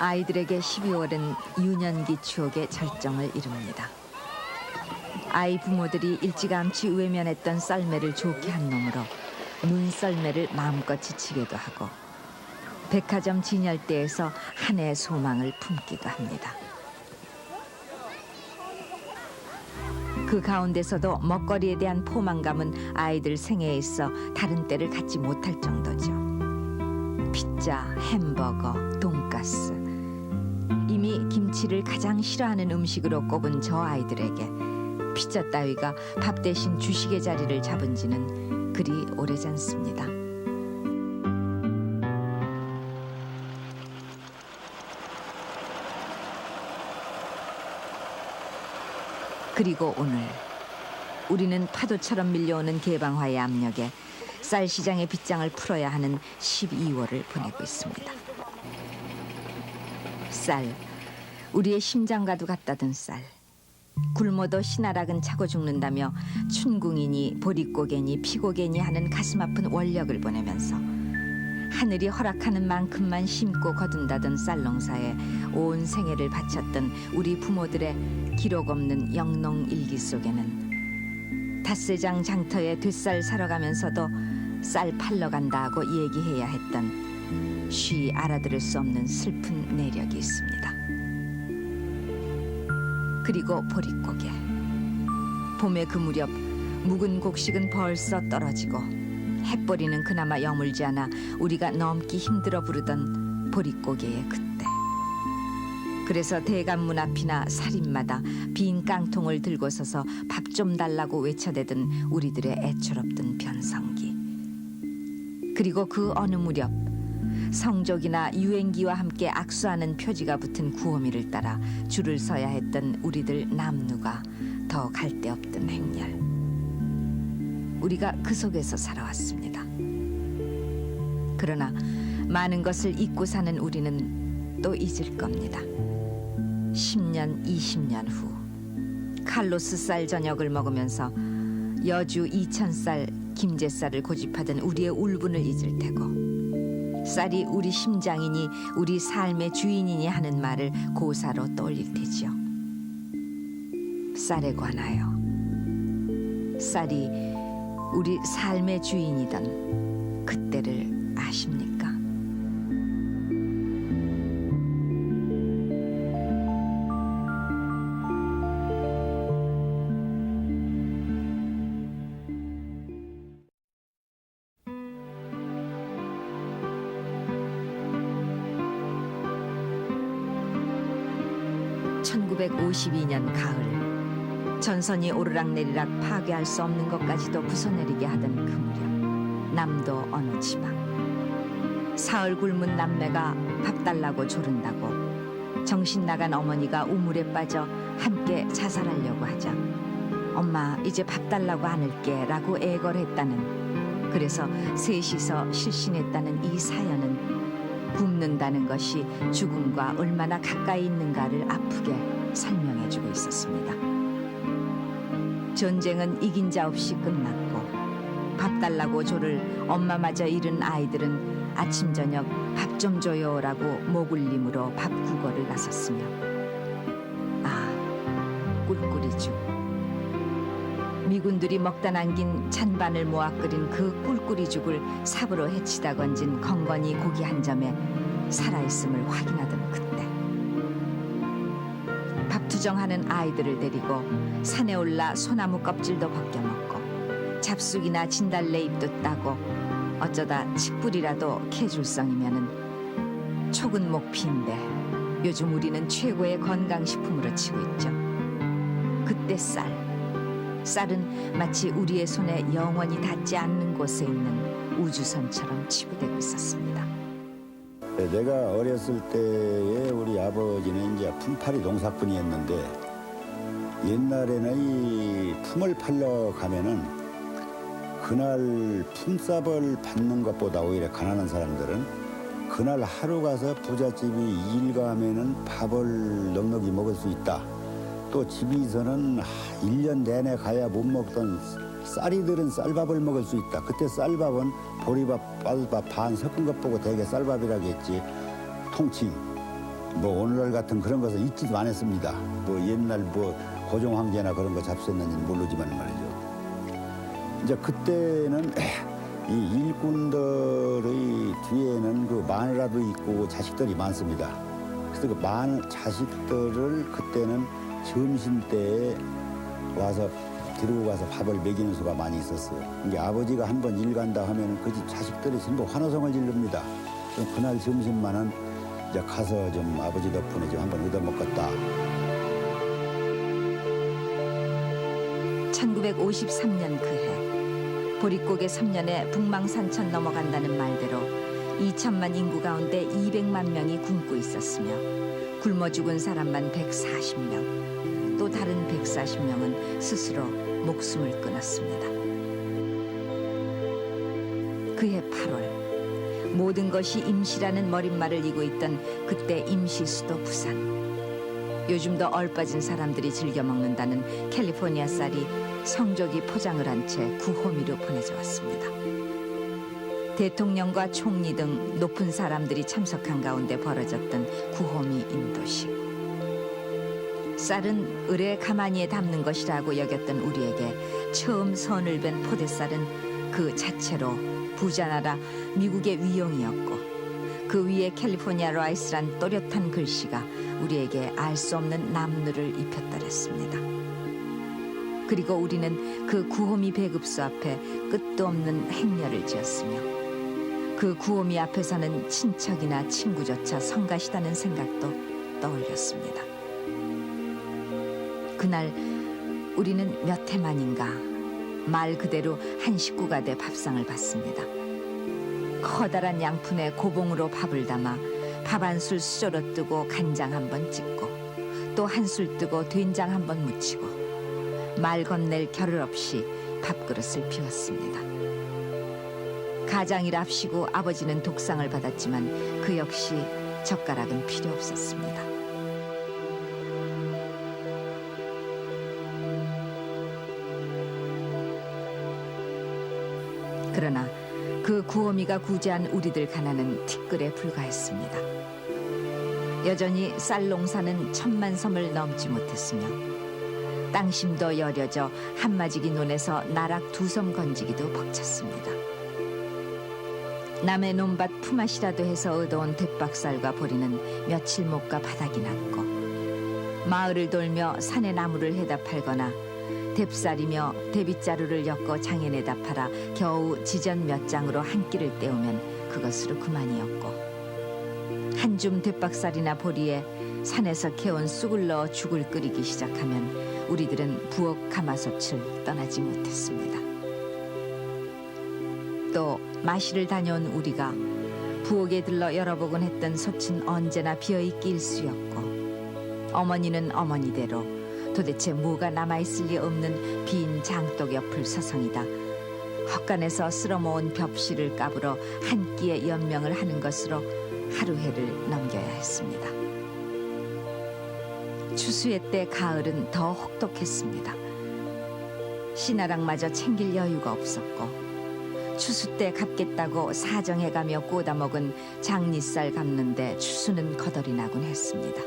아이들에게 12월은 유년기 추억의 절정을 이룹니다. 아이 부모들이 일찌감치 외면했던 썰매를 좋게 한 놈으로 눈썰매를 마음껏 지치게도 하고 백화점 진열대에서 한 해의 소망을 품기도 합니다. 그 가운데서도 먹거리에 대한 포만감은 아이들 생애에 있어 다른 때를 갖지 못할 정도죠. 피자, 햄버거, 돈가스. 이미 김치를 가장 싫어하는 음식으로 꼽은 저 아이들에게 피자 따위가 밥 대신 주식의 자리를 잡은 지는 그리 오래지 않습니다. 그리고 오늘 우리는 파도처럼 밀려오는 개방화의 압력에 쌀 시장의 빗장을 풀어야 하는 12월을 보내고 있습니다. 쌀, 우리의 심장과도 같다던 쌀. 굶어도 신하락은 차고 죽는다며 춘궁이니 보릿고개니 피고개니 하는 가슴 아픈 원력을 보내면서 하늘이 허락하는 만큼만 심고 거둔다던 쌀 농사에 온 생애를 바쳤던 우리 부모들의 기록 없는 영농 일기 속에는 닷새장 장터에 뒷쌀 사러 가면서도 쌀 팔러 간다 하고 얘기해야 했던 쉬 알아들을 수 없는 슬픈 내력이 있습니다. 그리고 보릿고개. 봄의 그 무렵 묵은 곡식은 벌써 떨어지고 햇벌이는 그나마 여물지 않아 우리가 넘기 힘들어 부르던 보릿고개의 그때. 그래서 대감문 앞이나 살인마다 빈 깡통을 들고 서서 밥 좀 달라고 외쳐대던 우리들의 애처롭던 변성기. 그리고 그 어느 무렵 성족이나 유행기와 함께 악수하는 표지가 붙은 구호미를 따라 줄을 서야 했던 우리들 남누가 더 갈 데 없던 행렬. 우리가 그 속에서 살아왔습니다. 그러나 많은 것을 잊고 사는 우리는 또 잊을 겁니다. 10년, 20년 후 칼로스 쌀 저녁을 먹으면서 여주 2000쌀 김제쌀을 고집하던 우리의 울분을 잊을 테고 쌀이 우리 심장이니 우리 삶의 주인이니 하는 말을 고사로 떠올릴 테지요. 쌀에 관하여 쌀이 우리 삶의 주인이던 그때를 아십니까? (1952년) 가을 전선이 오르락내리락 파괴할 수 없는 것까지도 부숴내리게 하던 그 무렵 남도 어느 지방 사흘 굶은 남매가 밥 달라고 조른다고 정신 나간 어머니가 우물에 빠져 함께 자살하려고 하자 엄마 이제 밥 달라고 안을게 라고 애걸했다는, 그래서 셋이서 실신했다는 이 사연은 굶는다는 것이 죽음과 얼마나 가까이 있는가를 아프게 설명해주고 있었습니다. 전쟁은 이긴 자 없이 끝났고 밥 달라고 조를 엄마마저 잃은 아이들은 아침 저녁 밥 좀 줘요라고 목울림으로 밥 구걸을 나섰으며 꿀꿀이죽. 미군들이 먹다 남긴 찬반을 모아 끓인 그 꿀꿀이죽을 삽으로 헤치다 건진 건건이 고기 한 점에 살아있음을 확인하던 그때 밥투정하는 아이들을 데리고 산에 올라 소나무 껍질도 벗겨먹고 잡숙이나 진달래 잎도 따고 어쩌다 칡뿌리라도 캐줄 성이면은 촉은 목피인데 요즘 우리는 최고의 건강식품으로 치고 있죠. 그때 쌀은 마치 우리의 손에 영원히 닿지 않는 곳에 있는 우주선처럼 치부되고 있었습니다. 내가 어렸을 때에 우리 아버지는 이제 품팔이 농사꾼이었는데 옛날에는 이 품을 팔러 가면은 그날 품삯을 받는 것보다 오히려 가난한 사람들은 그날 하루 가서 부잣집이 일가하면은 밥을 넉넉히 먹을 수 있다. 또 집에서는 1년 내내 가야 못 먹던 쌀이들은 쌀밥을 먹을 수 있다. 그때 쌀밥은 보리밥, 쌀밥 반 섞은 것 보고 대개 쌀밥이라고 했지. 통칭 뭐 오늘날 같은 그런 것은 있지도 않았습니다. 뭐 옛날 뭐 고종 황제나 그런 거 잡수었는지 모르지만 말이죠. 이제 그때는 이 일꾼들의 뒤에는 그 마누라도 있고 자식들이 많습니다. 그래서 그 자식들을 그때는 점심 때에 와서 데리고 가서 밥을 먹이는 수가 많이 있었어요. 이게 아버지가 한 번 일 간다 하면 그 집 자식들이 전부 환호성을 지릅니다. 그럼 그날 점심만은 이제 가서 좀 아버지 덕분에 좀 한번 얻어먹겠다. 1953년 그해 보릿고개 3년에 북망산천 넘어간다는 말대로 2천만 인구 가운데 200만 명이 굶고 있었으며 굶어 죽은 사람만 140명, 또 다른 140명은 스스로 목숨을 끊었습니다. 그해 8월 모든 것이 임시라는 머릿말을 이고 있던 그때 임시 수도 부산. 요즘도 얼빠진 사람들이 즐겨 먹는다는 캘리포니아 쌀이 성조기 포장을 한 채 구호미로 보내져 왔습니다. 대통령과 총리 등 높은 사람들이 참석한 가운데 벌어졌던 구호미 인도식. 쌀은 을의 가마니에 담는 것이라고 여겼던 우리에게 처음 선을 뵌 포대쌀은 그 자체로 부자나라 미국의 위용이었고 그 위에 캘리포니아 라이스란 또렷한 글씨가 우리에게 알 수 없는 남루를 입혔더랬습니다. 그리고 우리는 그 구호미 배급소 앞에 끝도 없는 행렬을 지었으며 그 구호미 앞에서는 친척이나 친구조차 성가시다는 생각도 떠올렸습니다. 그날 우리는 몇 해 만인가 말 그대로 한 식구가 돼 밥상을 받습니다. 커다란 양푼에 고봉으로 밥을 담아 밥 한 술 수저로 뜨고 간장 한 번 찍고 또 한 술 뜨고 된장 한 번 묻히고 말 건넬 겨를 없이 밥그릇을 비웠습니다. 가장이랍시고 아버지는 독상을 받았지만 그 역시 젓가락은 필요 없었습니다. 그러나 그 구호미가 구제한 우리들 가난은 티끌에 불과했습니다. 여전히 쌀 농사는 1000만 섬을 넘지 못했으며 땅심도 여려져 한마지기 논에서 나락 2섬 건지기도 벅찼습니다. 남의 논밭 품앗이라도 해서 얻어온 대박쌀과 보리는 며칠 못 가 바닥이 났고 마을을 돌며 산의 나무를 해다 팔거나 뎁쌀이며 대빗자루를 엮어 장에 내다 팔아 겨우 지전 몇 장으로 한 끼를 때우면 그것으로 그만이었고 한 줌 대박쌀이나 보리에 산에서 캐온 쑥을 넣어 죽을 끓이기 시작하면 우리들은 부엌 가마솥을 떠나지 못했습니다. 또 마시를 다녀온 우리가 부엌에 들러 열어보곤 했던 솥은 언제나 비어있기 일쑤였고 어머니는 어머니대로 도대체 뭐가 남아있을 리 없는 빈 장독 옆을 서성이다 헛간에서 쓸어모은 벽실을 까불어 한 끼의 연명을 하는 것으로 하루해를 넘겨야 했습니다. 추수의 때 가을은 더 혹독했습니다. 신하랑마저 챙길 여유가 없었고 추수 때 갚겠다고 사정해가며 꼬다먹은 장리쌀 갚는데 추수는 거덜이 나곤 했습니다.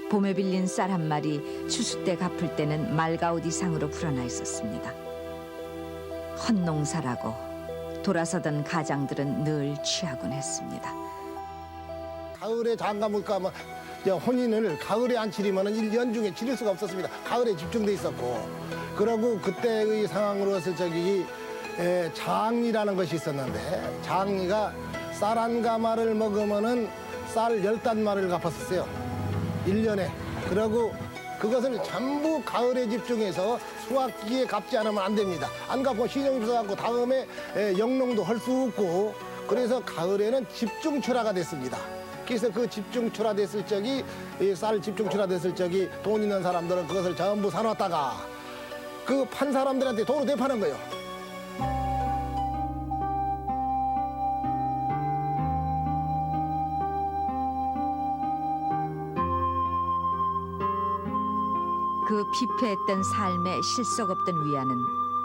봄에 빌린 쌀 한 마리 추수 때 갚을 때는 말가옷 이상으로 불어나 있었습니다. 헛농사라고 돌아서던 가장들은 늘 취하곤 했습니다. 가을에 장가못 가면 혼인을 가을에 안 치르면 1년 중에 치를 수가 없었습니다. 가을에 집중돼 있었고 그러고 그때의 상황으로서 장리라는 것이 있었는데 장리가 쌀 한 가마를 먹으면은 쌀 10단마를 갚았었어요. 1년에. 그러고 그것을 전부 가을에 집중해서 수확기에 갚지 않으면 안 됩니다. 안 갚고 신용이 있어갖고 다음에 영농도 할 수 없고 그래서 가을에는 집중출하가 됐습니다. 그래서 그 집중출하됐을 적이 쌀 집중출하됐을 적이 돈 있는 사람들은 그것을 전부 사놨다가 그 판 사람들한테 돈을 내파는 거예요. 그 피폐했던 삶에 실속 없던 위안은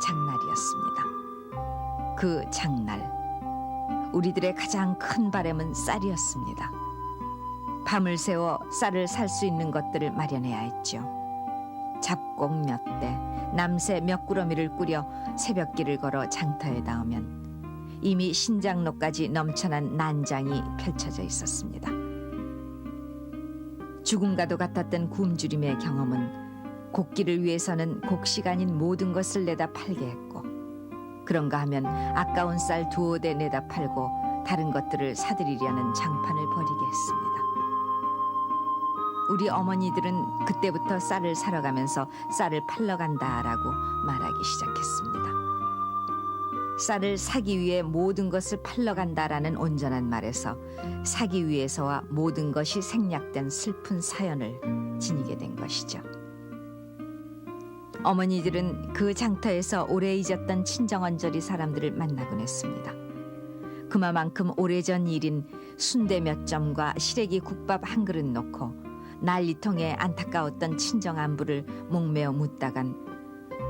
장날이었습니다. 그 장날, 우리들의 가장 큰 바램은 쌀이었습니다. 밤을 새워 쌀을 살 수 있는 것들을 마련해야 했죠. 잡곡 몇 대, 남새 몇 구러미를 꾸려 새벽길을 걸어 장터에 닿으면 이미 신장로까지 넘쳐난 난장이 펼쳐져 있었습니다. 죽음과도 같았던 굶주림의 경험은 곡기를 위해서는 곡식 아닌 모든 것을 내다 팔게 했고, 그런가 하면 아까운 쌀 2-5대 내다 팔고 다른 것들을 사들이려는 장판을 벌이게 했습니다. 우리 어머니들은 그때부터 쌀을 사러 가면서 쌀을 팔러 간다라고 말하기 시작했습니다. 쌀을 사기 위해 모든 것을 팔러 간다라는 온전한 말에서 사기 위해서와 모든 것이 생략된 슬픈 사연을 지니게 된 것이죠. 어머니들은 그 장터에서 오래 잊었던 친정언저리 사람들을 만나곤 했습니다. 그만큼 오래전 일인 순대 몇 점과 시래기 국밥 한 그릇 놓고 난리통에 안타까웠던 친정 안부를 목매어 묻다간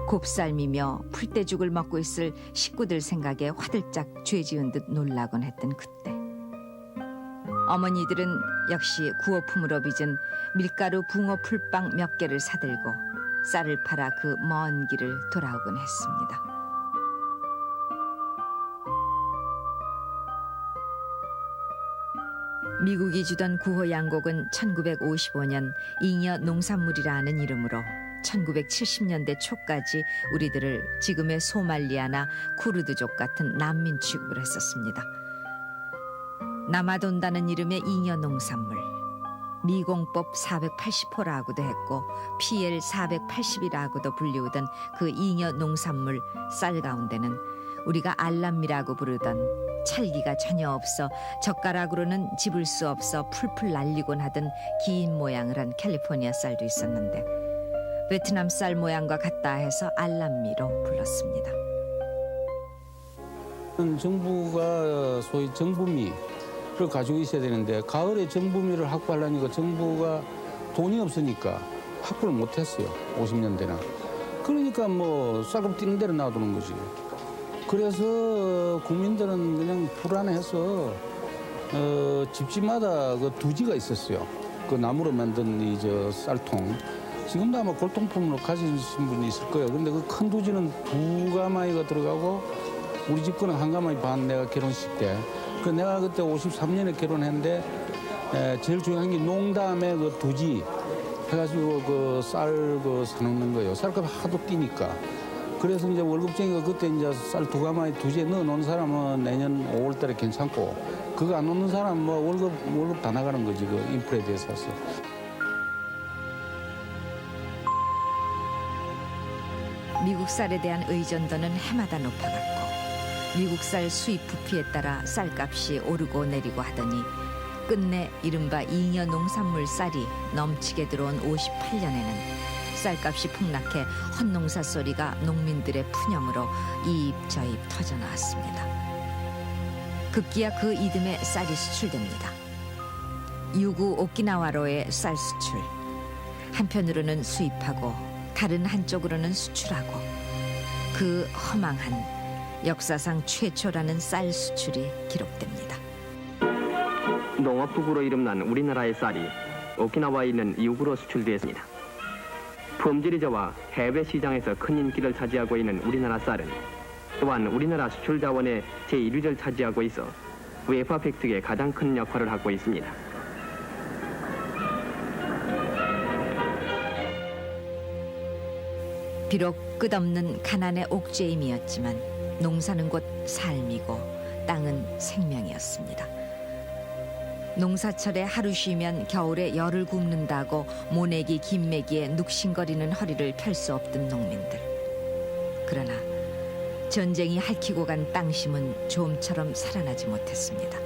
곱살미며 풀떼죽을 먹고 있을 식구들 생각에 화들짝 죄지은 듯 놀라곤 했던 그때, 어머니들은 역시 구호품으로 빚은 밀가루 붕어 풀빵 몇 개를 사들고 쌀을 팔아 그 먼 길을 돌아오곤 했습니다. 미국이 주던 구호 양곡은 1955년 잉여 농산물이라는 이름으로 1970년대 초까지 우리들을 지금의 소말리아나 쿠르드족 같은 난민 취급을 했었습니다. 남아돈다는 이름의 잉여 농산물, 미공법 480호라고도 했고 PL 480이라고도 불리우던 그 잉여 농산물 쌀 가운데는 우리가 알람미라고 부르던 찰기가 전혀 없어 젓가락으로는 집을 수 없어 풀풀 날리곤 하던 긴 모양을 한 캘리포니아 쌀도 있었는데 베트남 쌀 모양과 같다 해서 알람미로 불렀습니다. 정부가 소위 정부미를 가지고 있어야 되는데 가을에 정부미를 확보하려니까 정부가 돈이 없으니까 확보를 못했어요. 50년대나. 그러니까 뭐 쌀값 뛰는 대로 놔두는 거지. 그래서 국민들은 그냥 불안해서 집집마다 그 두지가 있었어요. 그 나무로 만든 이 저 쌀통. 지금도 아마 골동품으로 가지신 분이 있을 거예요. 근데 그 큰 두지는 2가마이가 들어가고 우리 집 거는 1가마이 반 내가 결혼식 때. 그 내가 그때 53년에 결혼했는데 제일 중요한 게 농담에 그 두지 해가지고 그 쌀 그 사놓는 거예요. 쌀값 하도 뛰니까. 그래서 이제 월급쟁이가 그때 이제 쌀 2가마이 두지에 넣어놓은 사람은 내년 5월달에 괜찮고 그거 안 넣는 사람은 뭐 월급 다 나가는 거지 그 인플레에 대해서. 미국 쌀에 대한 의존도는 해마다 높아갔고 미국 쌀 수입 부피에 따라 쌀값이 오르고 내리고 하더니 끝내 이른바 잉여 농산물 쌀이 넘치게 들어온 58년에는 쌀값이 폭락해 헛농사 소리가 농민들의 푸념으로 이입 저입 터져나왔습니다. 급기야 그 이듬해 쌀이 수출됩니다. 유구 오키나와로의 쌀 수출. 한편으로는 수입하고 다른 한쪽으로는 수출하고 그 허망한 역사상 최초라는 쌀 수출이 기록됩니다. 농업국으로 이름난 우리나라의 쌀이 오키나와에 있는 유구로 수출되었습니다. 품질이 좋아 해외 시장에서 큰 인기를 차지하고 있는 우리나라 쌀은 또한 우리나라 수출 자원의 제1위를 차지하고 있어 외화 획득에 가장 큰 역할을 하고 있습니다. 비록 끝없는 가난의 옥죄임이었지만 농사는 곧 삶이고 땅은 생명이었습니다. 농사철에 하루 쉬면 겨울에 열을 굽는다고 모내기 김매기에 눅신거리는 허리를 펼 수 없던 농민들. 그러나 전쟁이 핥히고 간 땅심은 좀처럼 살아나지 못했습니다.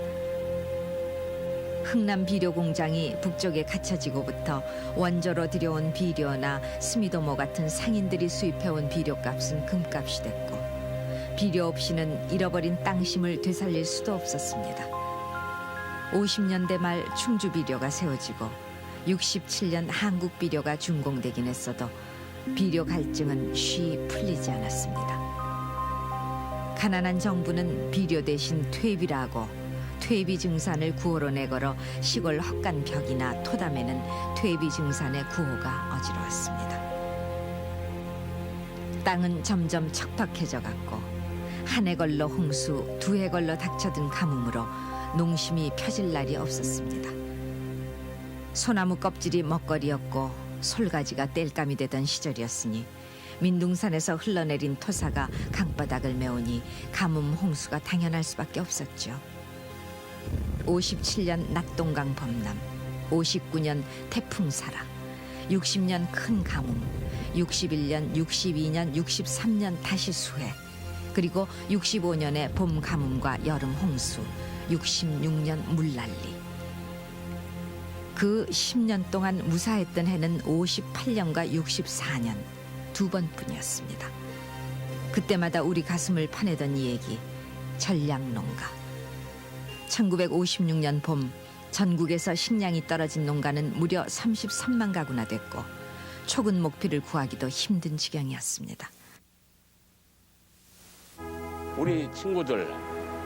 흥남 비료 공장이 북쪽에 갇혀지고부터 원조로 들여온 비료나 스미도모 같은 상인들이 수입해온 비료값은 금값이 됐고 비료 없이는 잃어버린 땅심을 되살릴 수도 없었습니다. 50년대 말 충주 비료가 세워지고 67년 한국 비료가 준공되긴 했어도 비료 갈증은 쉬 풀리지 않았습니다. 가난한 정부는 비료 대신 퇴비라고 퇴비증산을 구호로 내걸어 시골 헛간 벽이나 토담에는 퇴비증산의 구호가 어지러웠습니다. 땅은 점점 척박해져 갔고 한 해 걸러 홍수, 두 해 걸러 닥쳐든 가뭄으로 농심이 펴질 날이 없었습니다. 소나무 껍질이 먹거리였고 솔가지가 땔감이 되던 시절이었으니 민둥산에서 흘러내린 토사가 강바닥을 메우니 가뭄 홍수가 당연할 수밖에 없었죠. 57년 낙동강 범람, 59년 태풍 사라, 60년 큰 가뭄, 61년, 62년, 63년 다시 수해, 그리고 65년의 봄 가뭄과 여름 홍수, 66년 물난리. 그 10년 동안 무사했던 해는 58년과 64년 두 번뿐이었습니다. 그때마다 우리 가슴을 파내던 이 얘기, 전량농가. 1956년 봄 전국에서 식량이 떨어진 농가는 무려 33만 가구나 됐고 초근 목피를 구하기도 힘든 지경이었습니다. 우리 친구들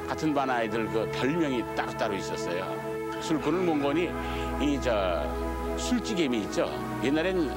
같은 반 아이들 그 별명이 따로따로 있었어요. 술꾼을 못 거니 이 술찌개미 있죠. 옛날엔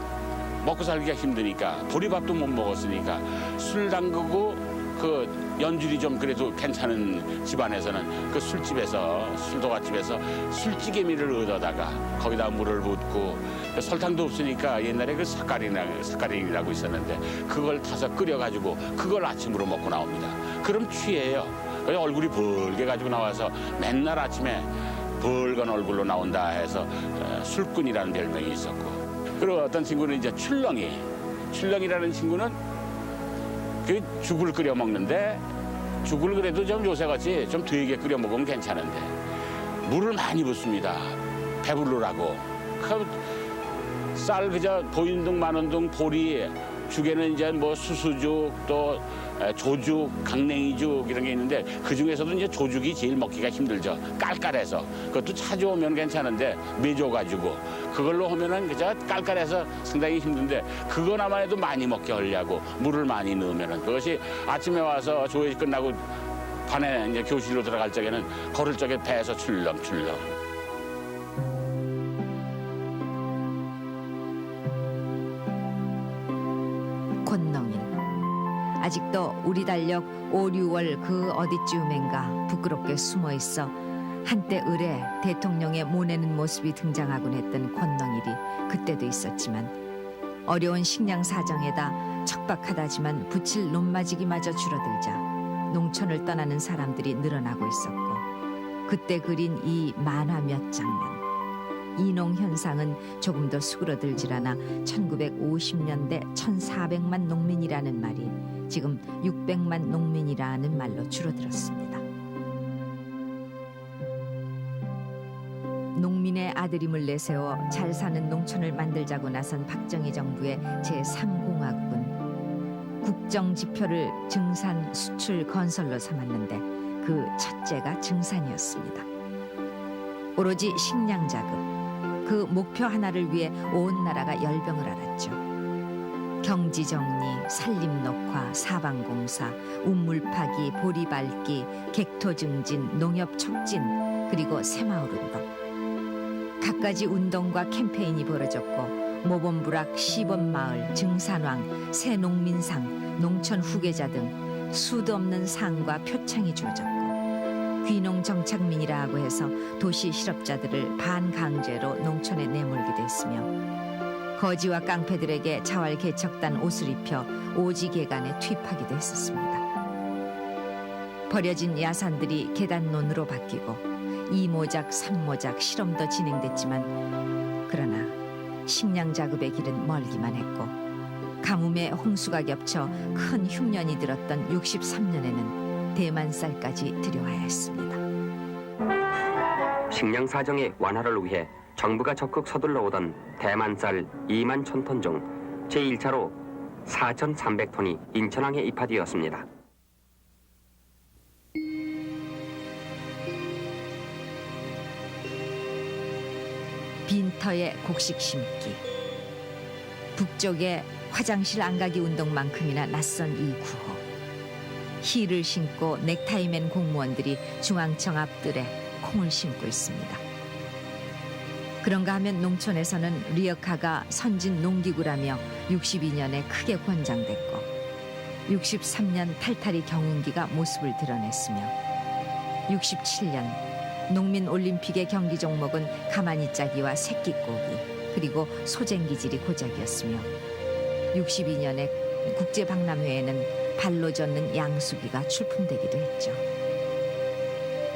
먹고 살기가 힘드니까 보리밥도 못 먹었으니까 술 담그고 그 연줄이 좀 그래도 괜찮은 집안에서는 그 술집에서 술도가집에서 술찌개미를 얻어다가 거기다 물을 붓고 설탕도 없으니까 옛날에 그 삭가린이라고 있었는데 그걸 타서 끓여가지고 그걸 아침으로 먹고 나옵니다. 그럼 취해요. 그래서 얼굴이 벌게 가지고 나와서 맨날 아침에 벌건 얼굴로 나온다 해서 술꾼이라는 별명이 있었고, 그리고 어떤 친구는 이제 출렁이라는 친구는 그 죽을 끓여 먹는데 죽을 그래도 좀 요새같이 좀 되게 끓여 먹으면 괜찮은데 물을 많이 붓습니다. 배부르라고. 쌀 그저 보이는 둥 마는 둥 보리 죽에는 이제 뭐 수수죽 또 조죽, 강냉이죽 이런 게 있는데 그 중에서도 이제 조죽이 제일 먹기가 힘들죠. 깔깔해서 그것도 찾아오면 괜찮은데 매줘가지고 그걸로 하면은 그저 깔깔해서 상당히 힘든데 그거나마 해도 많이 먹게 하려고 물을 많이 넣으면은 그것이 아침에 와서 조회 끝나고 반에 이제 교실로 들어갈 적에는 걸을 적에 배에서 출렁출렁. 권농인. 아직도 우리 달력 5, 6월 그 어디쯤엔가 부끄럽게 숨어있어 한때 을에 대통령의 모내는 모습이 등장하곤 했던 권농일이 그때도 있었지만 어려운 식량 사정에다 척박하다지만 부칠 논마지기마저 줄어들자 농촌을 떠나는 사람들이 늘어나고 있었고 그때 그린 이 만화 몇 장면, 이농 현상은 조금 더 수그러들질 않아 1950년대 1,400만 농민이라는 말이 지금 600만 농민이라는 말로 줄어들었습니다. 농민의 아들임을 내세워 잘 사는 농촌을 만들자고 나선 박정희 정부의 제3공화국은 국정지표를 증산, 수출, 건설로 삼았는데 그 첫째가 증산이었습니다. 오로지 식량 자급, 그 목표 하나를 위해 온 나라가 열병을 앓았죠. 경지정리, 산림녹화, 사방공사, 우물파기, 보리밟기, 객토증진, 농협촉진, 그리고 새마을운동. 갖가지 운동과 캠페인이 벌어졌고 모범부락, 시범마을, 증산왕, 새농민상, 농촌 후계자 등 수도 없는 상과 표창이 주어졌고 귀농정착민이라고 해서 도시 실업자들을 반강제로 농촌에 내몰기도 했으며 거지와 깡패들에게 자활개척단 옷을 입혀 오지개간에 투입하기도 했었습니다. 버려진 야산들이 계단논으로 바뀌고 이모작, 삼모작 실험도 진행됐지만 그러나 식량 자급의 길은 멀기만 했고 가뭄에 홍수가 겹쳐 큰 흉년이 들었던 63년에는 대만쌀까지 들여와야 했습니다. 식량 사정의 완화를 위해 정부가 적극 서둘러 오던 대만쌀 2만 1,000톤 중 제1차로 4,300톤이 인천항에 입하되었습니다. 빈터에 곡식 심기. 북쪽의 화장실 안 가기 운동만큼이나 낯선 이 구호. 힐을 신고 넥타이맨 공무원들이 중앙청 앞뜰에 콩을 심고 있습니다. 그런가 하면 농촌에서는 리어카가 선진 농기구라며 62년에 크게 권장됐고 63년 탈탈이 경운기가 모습을 드러냈으며 67년 농민올림픽의 경기 종목은 가마니 짜기와 새끼꼬기 그리고 소쟁기질이 고작이었으며 62년에 국제박람회에는 발로 젓는 양수기가 출품되기도 했죠.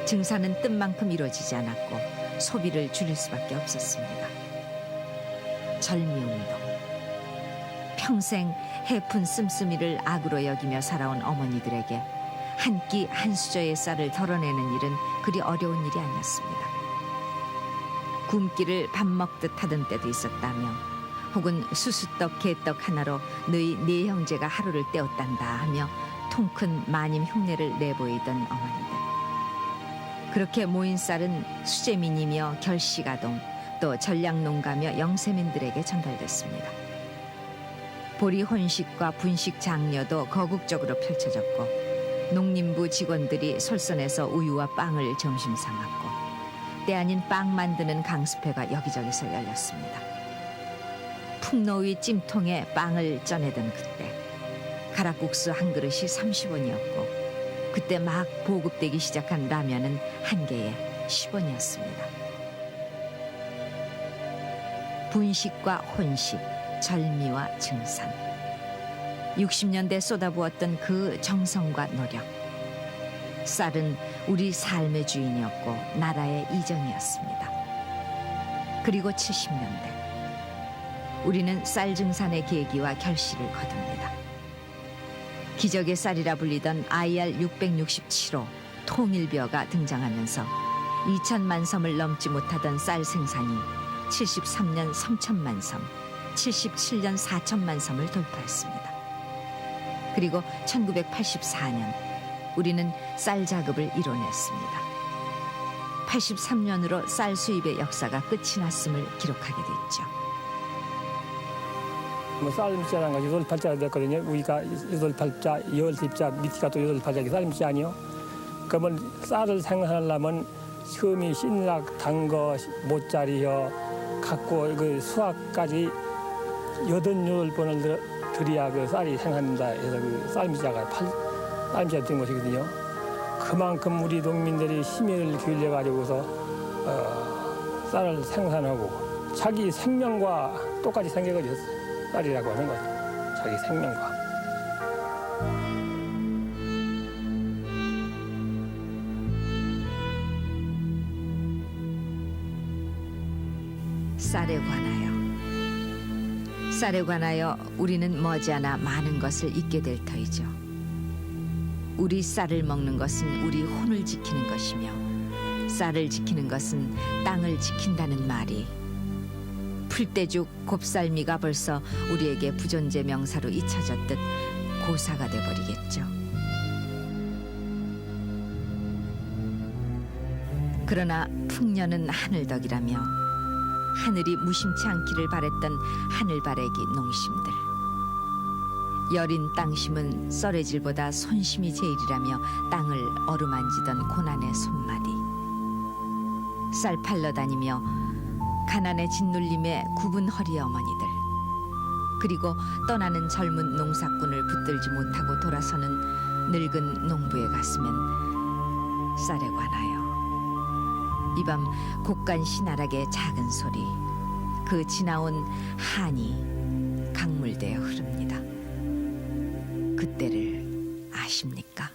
증사는 뜻만큼 이루어지지 않았고 소비를 줄일 수밖에 없었습니다. 절미운동. 평생 해픈 씀씀이를 악으로 여기며 살아온 어머니들에게 한 끼 한 수저의 쌀을 덜어내는 일은 그리 어려운 일이 아니었습니다. 굶기를 밥 먹듯 하던 때도 있었다며 혹은 수수떡 개떡 하나로 너희 네 형제가 하루를 때웠단다 하며 통큰 마님 흉내를 내보이던 어머니들. 그렇게 모인 쌀은 수재민이며 결식아동 또 전량농가며 영세민들에게 전달됐습니다. 보리 혼식과 분식 장려도 거국적으로 펼쳐졌고 농림부 직원들이 솔선해서 우유와 빵을 점심 삼았고 때 아닌 빵 만드는 강습회가 여기저기서 열렸습니다. 풍노의 찜통에 빵을 쪄내던 그때 가락국수 한 그릇이 30원이었고 그때 막 보급되기 시작한 라면은 한 개에 10원이었습니다. 분식과 혼식, 절미와 증산 60년대 쏟아부었던 그 정성과 노력 쌀은 우리 삶의 주인이었고 나라의 이정이었습니다. 그리고 70년대 우리는 쌀 증산의 계기와 결실을 거둡니다. 기적의 쌀이라 불리던 IR 667호 통일벼가 등장하면서 2천만 섬을 넘지 못하던 쌀 생산이 73년 3천만 섬, 77년 4천만 섬을 돌파했습니다. 그리고 1984년 우리는 쌀 작업을 이뤄냈습니다. 83년으로 쌀 수입의 역사가 끝이 났음을 기록하게 됐죠. 쌀미자라는 거 8자가 됐거든요. 우리가 8자, 10자, 밑이가 또 8자기 쌀미자 아니요. 그러면 쌀을 생산하려면 처음이 신락, 단거, 모짜리요, 갖고 그 수확까지 8번을 들여야 그 쌀이 생산된다 해서 그 쌀미자가 쌀미자가 된 것이거든요. 그만큼 우리 농민들이 힘을 기울여 가지고서 쌀을 생산하고 자기 생명과 똑같이 생겨가지고 쌀이라고 하는 거죠. 자기 생명과. 쌀에 관하여 우리는 머지않아 많은 것을 잊게 될 터이죠. 우리 쌀을 먹는 것은 우리 혼을 지키는 것이며 쌀을 지키는 것은 땅을 지킨다는 말이 풀떼죽 곱살미가 벌써 우리에게 부존재 명사로 잊혀졌듯 고사가 돼버리겠죠. 그러나 풍년은 하늘덕이라며 하늘이 무심치 않기를 바랬던 하늘바래기 농심들. 여린 땅심은 썰해질보다 손심이 제일이라며 땅을 어루만지던 고난의 손마디. 쌀 팔러 다니며 가난의 짓눌림에 굽은 허리 어머니들. 그리고 떠나는 젊은 농사꾼을 붙들지 못하고 돌아서는 늙은 농부의 가슴엔 쌀에 관하여 이 밤 곡간시 나락의 작은 소리 그 지나온 한이 강물되어 흐릅니다. 그때를 아십니까?